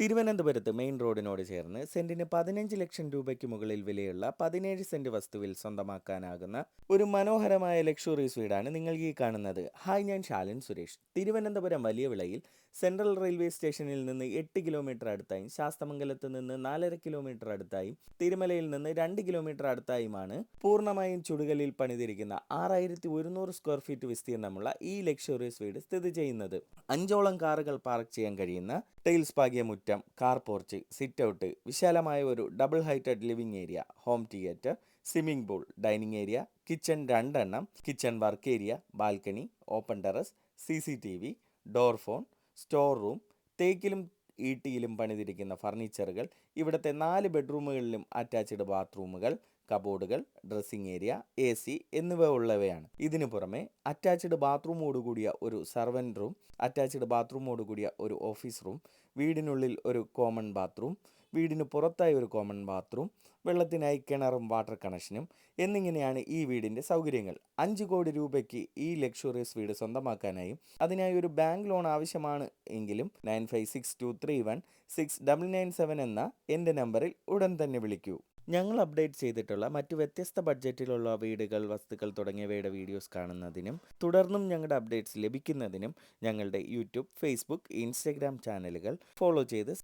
തിരുവനന്തപുരത്ത് മെയിൻ റോഡിനോട് ചേർന്ന് സെന്റിന് 15 ലക്ഷം രൂപയ്ക്ക് മുകളിൽ വിലയുള്ള 17 സെന്റ് വസ്തുവിൽ സ്വന്തമാക്കാനാകുന്ന ഒരു മനോഹരമായ ലക്ഷറീസ് വീടാണ് നിങ്ങൾ ഈ കാണുന്നത്. ഹായ്, ഞാൻ ശാലൻ സുരേഷ്. തിരുവനന്തപുരം വലിയ വിളയിൽ സെൻട്രൽ റെയിൽവേ സ്റ്റേഷനിൽ നിന്ന് 8 കിലോമീറ്റർ അടുത്തായും ശാസ്തമംഗലത്ത് നിന്ന് 4.5 കിലോമീറ്റർ അടുത്തായും തിരുമലയിൽ നിന്ന് 2 കിലോമീറ്റർ അടുത്തായുമാണ് പൂർണ്ണമായും ചുടുകല്ലിൽ പണിതിരിക്കുന്ന 6100 സ്ക്വയർ ഫീറ്റ് വിസ്തീർണമുള്ള ഈ ലക്ഷറീസ് വീട് സ്ഥിതി ചെയ്യുന്നത്. 5ഓളം കാറുകൾ പാർക്ക് ചെയ്യാൻ കഴിയുന്ന ടൈൽസ് പാകിയ മുറ്റം, കാർ പോർച്ച്, സിറ്റ് ഔട്ട്, വിശാലമായ ഒരു double heighted living area, home theatre, swimming pool, dining area, kitchen 2 എണ്ണം, kitchen work area, balcony, open terrace, CCTV, door phone, store room, തേക്കിലും ഈട്ടിയിലും പണിതിരിക്കുന്ന ഫർണിച്ചറുകൾ, ഇവിടുത്തെ 4 ബെഡ്റൂമുകളിലും അറ്റാച്ച്ഡ് ബാത്റൂമുകൾ, കബോർഡുകൾ, ഡ്രസ്സിംഗ് ഏരിയ, AC എന്നിവ ഉള്ളവയാണ്. ഇതിനു പുറമെ അറ്റാച്ച്ഡ് ബാത്റൂമോടുകൂടിയ ഒരു സർവൻറ്റ് റൂം, അറ്റാച്ച്ഡ് ബാത്റൂമോടുകൂടിയ ഒരു ഓഫീസ് റൂം, വീടിനുള്ളിൽ ഒരു കോമൺ ബാത്റൂം, വീടിന് പുറത്തായി ഒരു കോമൺ ബാത്റൂം, വെള്ളത്തിനായി കിണറും വാട്ടർ കണക്ഷനും എന്നിങ്ങനെയാണ് ഈ വീടിൻ്റെ സൗകര്യങ്ങൾ. 5 കോടി രൂപയ്ക്ക് ഈ ലക്ഷറിയസ് വീട് സ്വന്തമാക്കാനായും അതിനായി ഒരു ബാങ്ക് ലോൺ ആവശ്യമാണ് എങ്കിലും 9562316997 എന്ന എൻ്റെ നമ്പറിൽ ഉടൻ തന്നെ വിളിക്കൂ. ഞങ്ങൾ അപ്ഡേറ്റ് ചെയ്തിട്ടുള്ള മറ്റു വ്യത്യസ്ത ബഡ്ജറ്റിലുള്ള വീടുകൾ, വസ്തുക്കൾ തുടങ്ങിയവയുടെ വീഡിയോസ് കാണുന്നതിനും തുടർന്നും ഞങ്ങളുടെ അപ്ഡേറ്റ്സ് ലഭിക്കുന്നതിനും ഞങ്ങളുടെ യൂട്യൂബ്, ഫേസ്ബുക്ക്, ഇൻസ്റ്റഗ്രാം ചാനലുകൾ ഫോളോ ചെയ്ത്